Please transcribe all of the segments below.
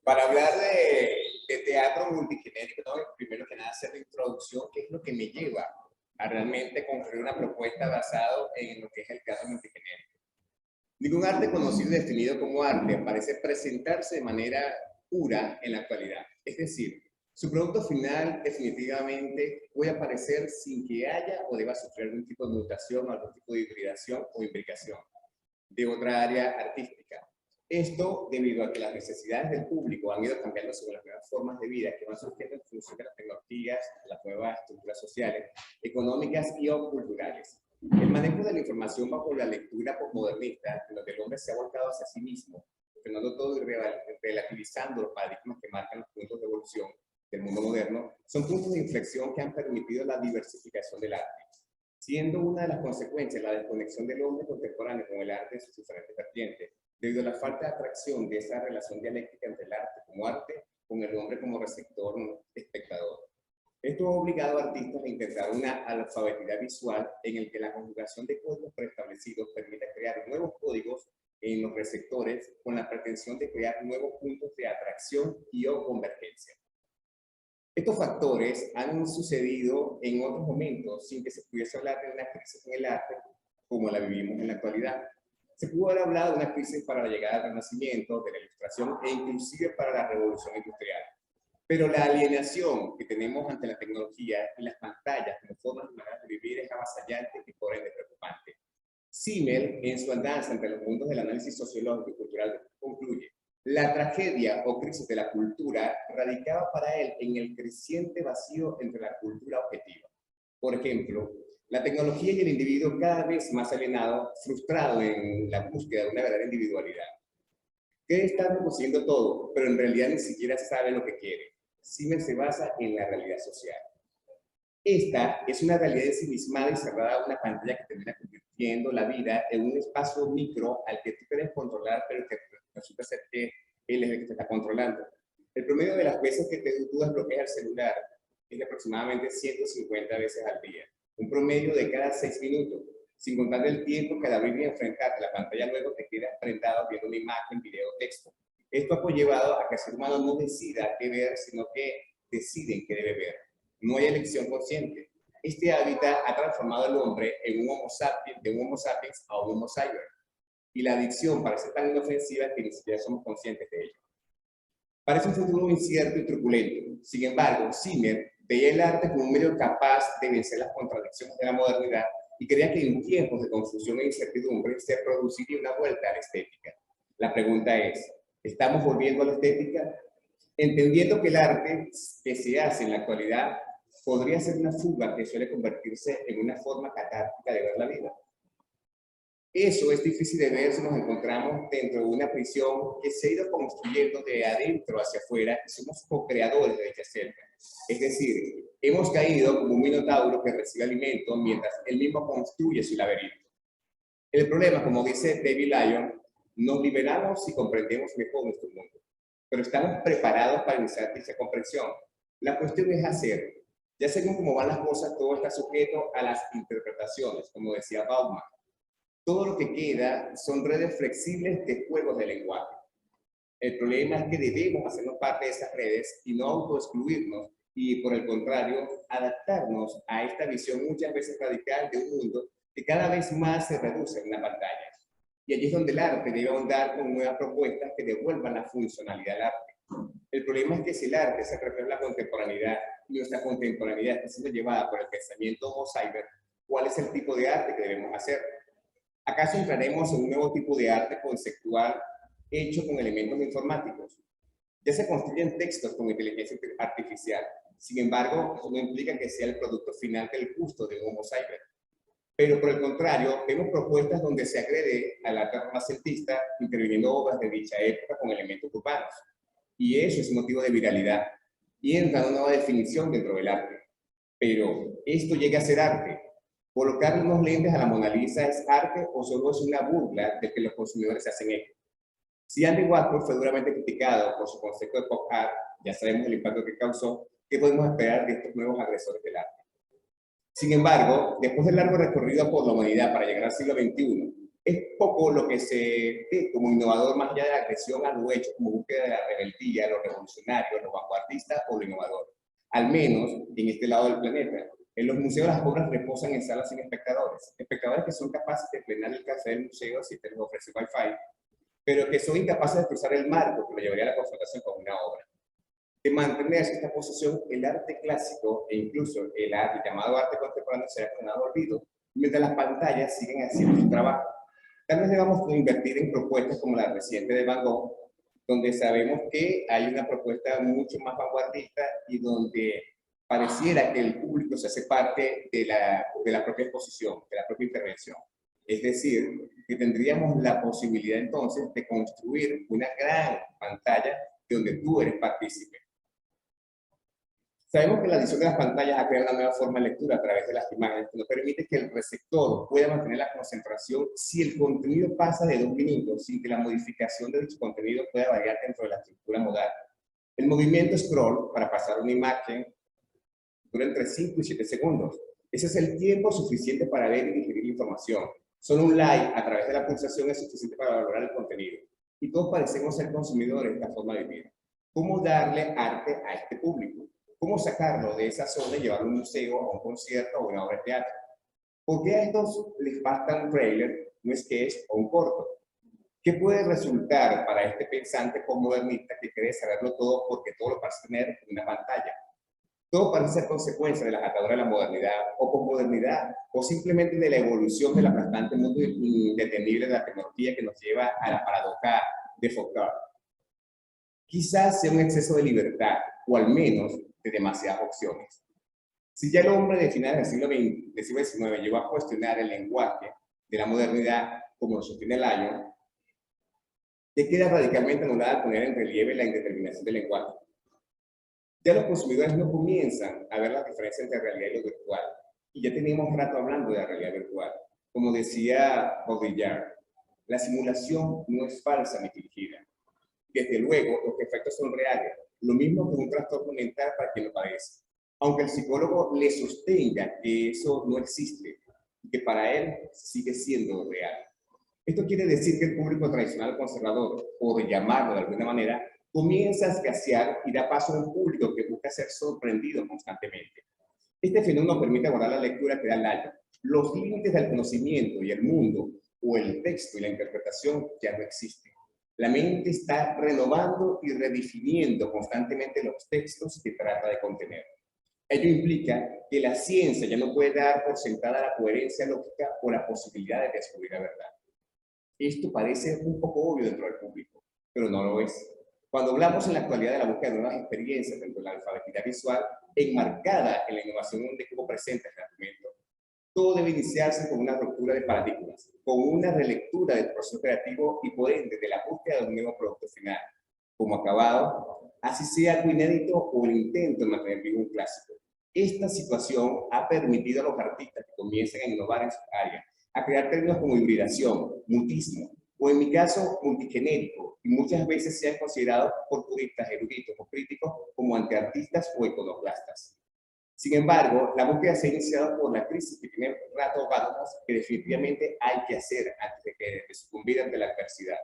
Para hablar de teatro multigenérico, ¿no? Primero que nada hacer la introducción, qué es lo que me lleva a realmente construir una propuesta basada en lo que es el teatro multigenérico. Ningún arte conocido y definido como arte parece presentarse de manera pura en la actualidad. Es decir, su producto final definitivamente puede aparecer sin que haya o deba sufrir algún tipo de mutación, algún tipo de hibridación o imbricación de otra área artística. Esto debido a que las necesidades del público han ido cambiando según las nuevas formas de vida que van surgiendo en función de las tecnologías, las nuevas estructuras sociales, económicas y o culturales. El manejo de la información bajo la lectura postmodernista, en donde el hombre se ha volcado hacia sí mismo, frenando todo y relativizando los paradigmas que marcan los puntos de evolución del mundo moderno, son puntos de inflexión que han permitido la diversificación del arte, siendo una de las consecuencias la desconexión del hombre contemporáneo con el arte en sus diferentes vertientes, debido a la falta de atracción de esa relación dialéctica entre el arte como arte con el hombre como receptor espectador. Esto ha obligado a artistas a integrar una alfabetidad visual en el que la conjugación de códigos preestablecidos permite crear nuevos códigos en los receptores con la pretensión de crear nuevos puntos de atracción y o convergencia. Estos factores han sucedido en otros momentos sin que se pudiese hablar de una crisis en el arte como la vivimos en la actualidad. Se pudo haber hablado de una crisis para la llegada del Renacimiento, de la Ilustración e inclusive para la Revolución Industrial. Pero la alienación que tenemos ante la tecnología y las pantallas como formas de maneras de vivir es avasallante y por ende preocupante. Simmel, en su andanza entre los mundos del análisis sociológico y cultural, concluye: la tragedia o crisis de la cultura radicaba para él en el creciente vacío entre la cultura objetiva. Por ejemplo, la tecnología y el individuo cada vez más alienado, frustrado en la búsqueda de una verdadera individualidad. Cree estar conociendo todo, pero en realidad ni siquiera sabe lo que quiere. Simmel se basa en la realidad social. Esta es una realidad ensimismada y cerrada a una pantalla que termina convirtiendo la vida en un espacio micro al que tú quieres controlar, pero que resulta ser que él es el que te está controlando. El promedio de las veces que tú desbloqueas el celular es de aproximadamente 150 veces al día, un promedio de cada 6 minutos, sin contar el tiempo que al abrir y enfrentarte a la pantalla luego te quedas prendado viendo una imagen, video, texto. Esto ha conllevado a que el ser humano no decida qué ver, sino que deciden qué debe ver. No hay elección consciente. Este hábitat ha transformado al hombre en un homo sapiens, de un homo sapiens a un homo cyber. Y la adicción parece tan inofensiva que ni siquiera somos conscientes de ello. Parece un futuro incierto y truculento. Sin embargo, Zimmer veía el arte como un medio capaz de vencer las contradicciones de la modernidad y creía que en tiempos de confusión e incertidumbre se produciría una vuelta a la estética. La pregunta es, ¿estamos volviendo a la estética? Entendiendo que el arte que se hace en la actualidad podría ser una fuga que suele convertirse en una forma catártica de ver la vida. Eso es difícil de ver si nos encontramos dentro de una prisión que se ha ido construyendo de adentro hacia afuera y somos co-creadores de dicha selva. Es decir, hemos caído como un minotauro que recibe alimento mientras él mismo construye su laberinto. El problema, como dice David Lyon, nos liberamos si comprendemos mejor nuestro mundo, pero estamos preparados para iniciar dicha comprensión. La cuestión es hacer. Ya según cómo van las cosas, todo está sujeto a las interpretaciones, como decía Bauman. Todo lo que queda son redes flexibles de juegos de lenguaje. El problema es que debemos hacernos parte de esas redes y no autoexcluirnos y, por el contrario, adaptarnos a esta visión muchas veces radical de un mundo que cada vez más se reduce en una pantalla. Y allí es donde el arte debe ahondar con nuevas propuestas que devuelvan la funcionalidad al arte. El problema es que si el arte se refleja en la contemporaneidad y nuestra contemporaneidad está siendo llevada por el pensamiento homo cyber, ¿cuál es el tipo de arte que debemos hacer? ¿Acaso entraremos en un nuevo tipo de arte conceptual hecho con elementos informáticos? Ya se construyen textos con inteligencia artificial. Sin embargo, eso no implica que sea el producto final del gusto de un homo cyber. Pero por el contrario, vemos propuestas donde se agrede al arte renacentista interviniendo obras de dicha época con elementos urbanos. Y eso es un motivo de viralidad. Y entra una nueva definición dentro del arte. Pero, ¿esto llega a ser arte? ¿Colocar unos lentes a la Mona Lisa es arte o solo es una burla de que los consumidores se hacen eco? Si Andy Warhol fue duramente criticado por su concepto de pop art, ya sabemos el impacto que causó, ¿qué podemos esperar de estos nuevos agresores del arte? Sin embargo, después del largo recorrido por la humanidad para llegar al siglo XXI, Es poco lo que se ve como innovador más allá de la agresión a lo hecho, como búsqueda de la rebeldía, lo revolucionario, lo vanguardista o lo innovador. Al menos en este lado del planeta. En los museos las obras reposan en salas sin espectadores. Espectadores que son capaces de plenar el café del museo si te les ofrece Wi-Fi, pero que son incapaces de cruzar el marco que lo llevaría a la confrontación con una obra. De mantenerse esta posición, el arte clásico e incluso el arte llamado arte contemporáneo será condenado al olvido, mientras las pantallas siguen haciendo su trabajo. Tal vez debamos invertir en propuestas como la reciente de Van Gogh, donde sabemos que hay una propuesta mucho más vanguardista y donde pareciera que el público se hace parte de la propia exposición, de la propia intervención. Es decir, que tendríamos la posibilidad entonces de construir una gran pantalla donde tú eres partícipe. Sabemos que la adición de las pantallas ha creado una nueva forma de lectura a través de las imágenes que nos permite que el receptor pueda mantener la concentración si el contenido pasa de 2 minutos sin que la modificación de dicho contenido pueda variar dentro de la estructura modal. El movimiento scroll para pasar una imagen dura entre 5 y 7 segundos. Ese es el tiempo suficiente para ver y digerir la información. Solo un like a través de la pulsación es suficiente para valorar el contenido. Y todos parecemos ser consumidores de esta forma de vida. ¿Cómo darle arte a este público? ¿Cómo sacarlo de esa zona y llevarlo a un museo, a un concierto o a una obra de teatro? ¿Por qué a estos les basta un trailer, un sketch o un corto? ¿Qué puede resultar para este pensante postmodernista que quiere saberlo todo porque todo lo parece tener en una pantalla? Todo parece ser consecuencia de las ataduras de la modernidad o posmodernidad, o simplemente de la evolución del aplastante mundo indetenible de la tecnología que nos lleva a la paradoja de Foucault. Quizás sea un exceso de libertad, o al menos de demasiadas opciones. Si ya el hombre de finales del siglo XIX llegó a cuestionar el lenguaje de la modernidad, como lo sostiene Lyon, ¿qué queda radicalmente anulada al poner en relieve la indeterminación del lenguaje? Ya los consumidores no comienzan a ver la diferencia entre realidad y lo virtual. Y ya teníamos rato hablando de la realidad virtual. Como decía Baudrillard, la simulación no es falsa ni fingida. Desde luego, los efectos son reales. Lo mismo que un trastorno mental para quien lo padece. Aunque el psicólogo le sostenga que eso no existe y que para él sigue siendo real. Esto quiere decir que el público tradicional conservador, por llamarlo de alguna manera, comienza a escasear y da paso a un público que busca ser sorprendido constantemente. Este fenómeno permite abordar la lectura que da Lyon. Los límites del conocimiento y el mundo, o el texto y la interpretación, ya no existen. La mente está renovando y redefiniendo constantemente los textos que trata de contener. Ello implica que la ciencia ya no puede dar por sentada la coherencia lógica o la posibilidad de descubrir la verdad. Esto parece un poco obvio dentro del público, pero no lo es. Cuando hablamos en la actualidad de la búsqueda de nuevas experiencias dentro de la alfabeticidad visual, enmarcada en la innovación donde estuvo presente el argumento, todo debe iniciarse con una ruptura de paradigmas, con una relectura del proceso creativo y por ende de la búsqueda de un nuevo producto final, como acabado, así sea algo inédito o el intento de mantener vivo un clásico. Esta situación ha permitido a los artistas que comiencen a innovar en su área, a crear términos como hibridación, mutismo, o en mi caso, multigenérico, y muchas veces se han considerado por puristas, eruditos o críticos como antiartistas o iconoclastas. Sin embargo, la búsqueda se ha iniciado por la crisis que tiene rato vamos que definitivamente hay que hacer antes de sucumbir ante la adversidad.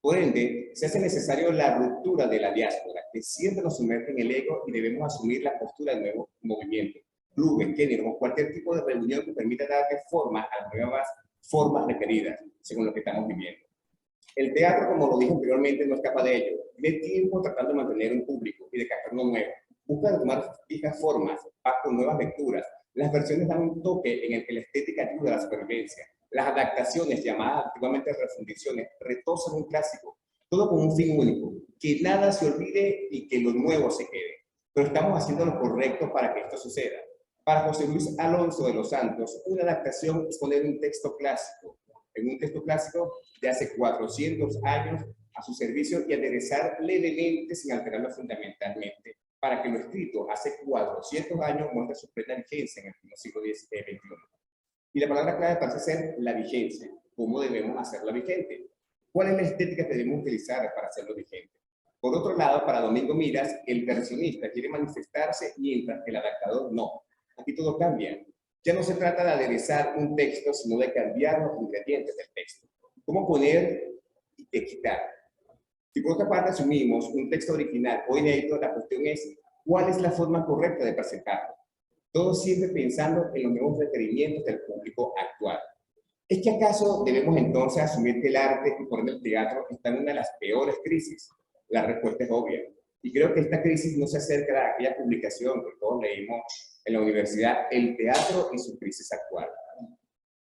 Por ende, se hace necesario la ruptura de la diáspora, que siempre nos sumerge en el ego y debemos asumir la postura del nuevo movimiento, clubes, géneros o cualquier tipo de reunión que permita darle forma a las nuevas formas requeridas, según lo que estamos viviendo. El teatro, como lo dije anteriormente, no escapa de ello. Tiene tiempo tratando de mantener un público y de captar uno nuevo. Busca tomar fijas formas, con nuevas lecturas. Las versiones dan un toque en el que la estética ayuda a la supervivencia. Las adaptaciones, llamadas antiguamente refundiciones, retosan un clásico. Todo con un fin único, que nada se olvide y que lo nuevo se quede. Pero estamos haciendo lo correcto para que esto suceda. Para José Luis Alonso de los Santos, una adaptación es poner un texto clásico, en un texto clásico de hace 400 años a su servicio y aderezar levemente sin alterarlo fundamentalmente, para que lo escrito hace 400 años muestre su plena vigencia en el siglo XXI. Y la palabra clave parece ser la vigencia. ¿Cómo debemos hacerla vigente? ¿Cuál es la estética que debemos utilizar para hacerlo vigente? Por otro lado, para Domingo Miras, el versionista quiere manifestarse mientras que el adaptador no. Aquí todo cambia. Ya no se trata de aderezar un texto, sino de cambiar los ingredientes del texto. ¿Cómo poner y qué quitar? Si por otra parte asumimos un texto original o inédito, la cuestión es cuál es la forma correcta de presentarlo. Todo siempre pensando en los nuevos requerimientos del público actual. ¿Es que acaso debemos entonces asumir que el arte y por ende el teatro están en una de las peores crisis? La respuesta es obvia. Y creo que esta crisis no se acerca a aquella publicación que todos leímos en la universidad, El teatro y su crisis actual.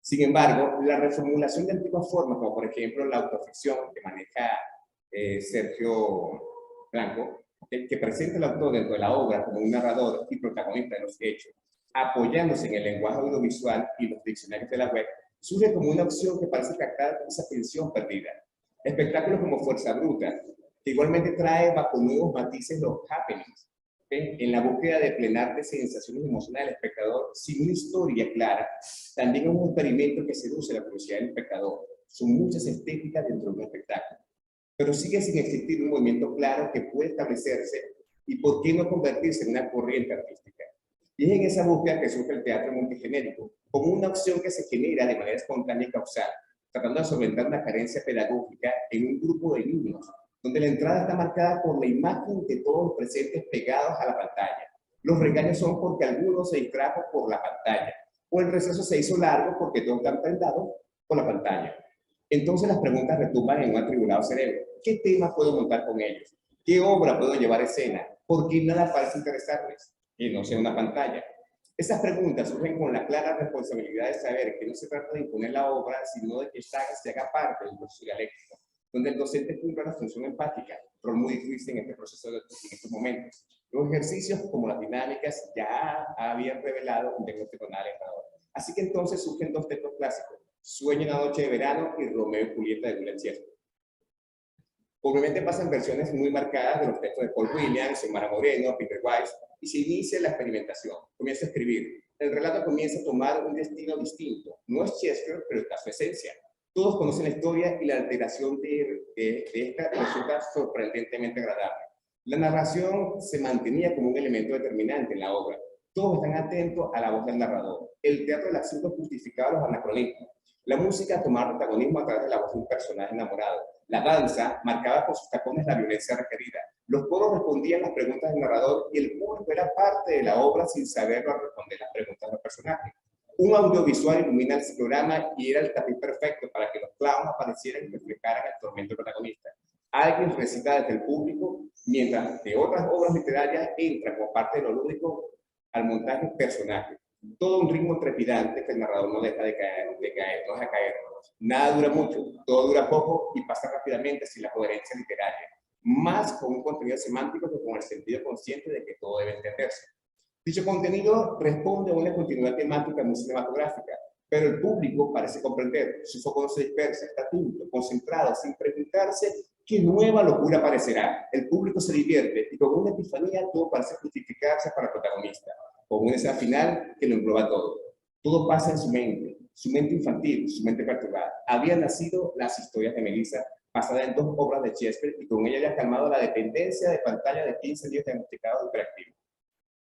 Sin embargo, la reformulación de antiguas formas, como por ejemplo la autoficción que maneja Sergio Blanco, que presenta al autor dentro de la obra como un narrador y protagonista de los hechos, apoyándose en el lenguaje audiovisual y los diccionarios de la web, surge como una opción que parece captar esa atención perdida. Espectáculos como Fuerza Bruta, que igualmente trae bajo nuevos matices los happenings, en la búsqueda de plenar de sensaciones emocionales del espectador sin una historia clara, también es un experimento que seduce la curiosidad del espectador. Son muchas estéticas dentro de un espectáculo, pero sigue sin existir un movimiento claro que puede establecerse y por qué no convertirse en una corriente artística. Y es en esa búsqueda que surge el teatro multigenérico, como una opción que se genera de manera espontánea y causal, tratando de solventar una carencia pedagógica en un grupo de niños, donde la entrada está marcada por la imagen de todos los presentes pegados a la pantalla. Los regaños son porque algunos se distrajo por la pantalla, o el receso se hizo largo porque todos están prendados por la pantalla. Entonces las preguntas retumban en un atribulado cerebro. ¿Qué tema puedo montar con ellos? ¿Qué obra puedo llevar a escena? ¿Por qué nada parece interesarles? Que no sea una pantalla. Esas preguntas surgen con la clara responsabilidad de saber que no se trata de imponer la obra, sino de que se haga parte del proceso dialéctico, donde el docente cumpla la función empática, rol muy difícil en este proceso en estos momentos. Los ejercicios como las dinámicas ya habían revelado un diagnóstico alentador. Así que entonces surgen dos textos clásicos, Sueño en la noche de verano y Romeo y Julieta de William Shakespeare. Obviamente pasan versiones muy marcadas de los textos de Paul Williams, Xiomara Moreno, Peter Weiss, y se inicia la experimentación. Comienza a escribir. El relato comienza a tomar un destino distinto. No es Shakespeare, pero está su esencia. Todos conocen la historia y la alteración de esta resulta sorprendentemente agradable. La narración se mantenía como un elemento determinante en la obra. Todos están atentos a la voz del narrador. El teatro del absurdo justificaba los anacronismos. La música tomaba protagonismo a través de la voz de un personaje enamorado. La danza marcaba con sus tacones la violencia requerida. Los coros respondían las preguntas del narrador y el público era parte de la obra sin saberlo al responder las preguntas de los personajes. Un audiovisual ilumina el programa y era el tapiz perfecto para que los clavos aparecieran y reflejaran el tormento protagonista. Alguien recita desde el público, mientras de otras obras literarias entra como parte de lo lúdico al montaje personaje. Todo un ritmo trepidante que el narrador no deja de caer, no deja caer. Nada dura mucho, todo dura poco y pasa rápidamente sin la coherencia literaria. Más con un contenido semántico que con el sentido consciente de que todo debe entenderse. Dicho contenido responde a una continuidad temática muy cinematográfica, pero el público parece comprender, su foco no se dispersa, está atento, concentrado, sin preguntarse qué nueva locura aparecerá. El público se divierte y con una epifanía todo parece justificarse para el protagonista, con una escena final que lo engloba todo. Todo pasa en su mente infantil, su mente perturbada. Habían nacido las historias de Melissa, basada en dos obras de Shakespeare, y con ella había calmado la dependencia de pantalla de 15 días diagnosticado de hiperactivo.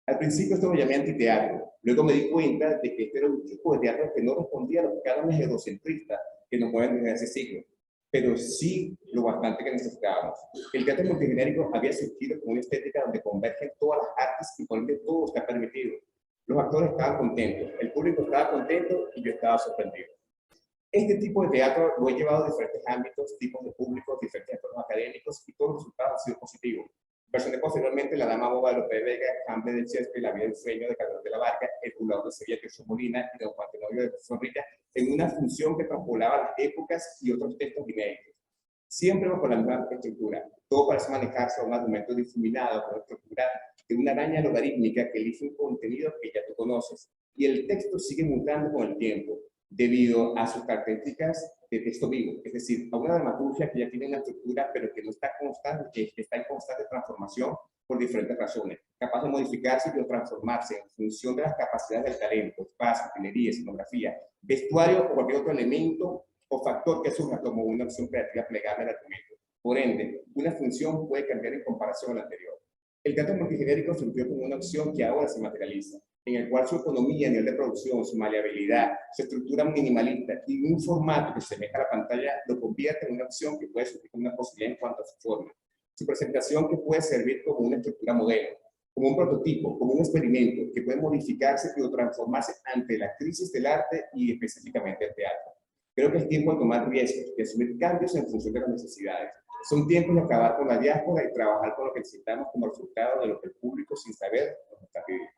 Al principio esto lo llamé antiteatro, luego me di cuenta de que este era un tipo de teatro que no respondía a los cánones egocentristas que nos mueven desde hace siglos, pero sí lo bastante que necesitábamos. El teatro multigenérico había surgido con una estética donde convergen todas las artes y por ende todo está permitido. Los actores estaban contentos, el público estaba contento y yo estaba sorprendido. Este tipo de teatro lo he llevado a diferentes ámbitos, tipos de públicos, diferentes entornos académicos y todos los resultados han sido positivos. Versioné posteriormente La Dama Boba de Lope de Vega, Hamlet de Shakespeare, La vida del sueño de Carlos de la Barca, El Jugador de Sevilla de Jesús Molina y Don Juan Tenorio de Sonrilla en una función que traspolaba las épocas y otros textos inéditos. Siempre bajo la misma estructura. Todo parece manejarse a un argumento difuminado con la estructura de una araña logarítmica que elige un contenido que ya tú conoces. Y el texto sigue mutando con el tiempo, debido a sus características de texto vivo, es decir, a una dramaturgia que ya tiene una estructura, pero que no está constante, que está en constante transformación por diferentes razones, capaz de modificarse y de transformarse en función de las capacidades del talento, espacio, utilería, escenografía, vestuario o cualquier otro elemento o factor que surja como una opción creativa plegable al argumento. Por ende, una función puede cambiar en comparación a la anterior. El teatro multigenérico surgió como una opción que ahora se materializa. en el cual su economía, nivel de producción, su maleabilidad, su estructura minimalista y un formato que se meta a la pantalla lo convierte en una opción que puede surgir como una posibilidad en cuanto a su forma. Su presentación que puede servir como una estructura modelo, como un prototipo, como un experimento que puede modificarse o transformarse ante la crisis del arte y específicamente el teatro. Creo que es tiempo de tomar riesgos, de asumir cambios en función de las necesidades. Son tiempos de acabar con la diáspora y trabajar con lo que necesitamos como resultado de lo que el público sin saber nos está pidiendo.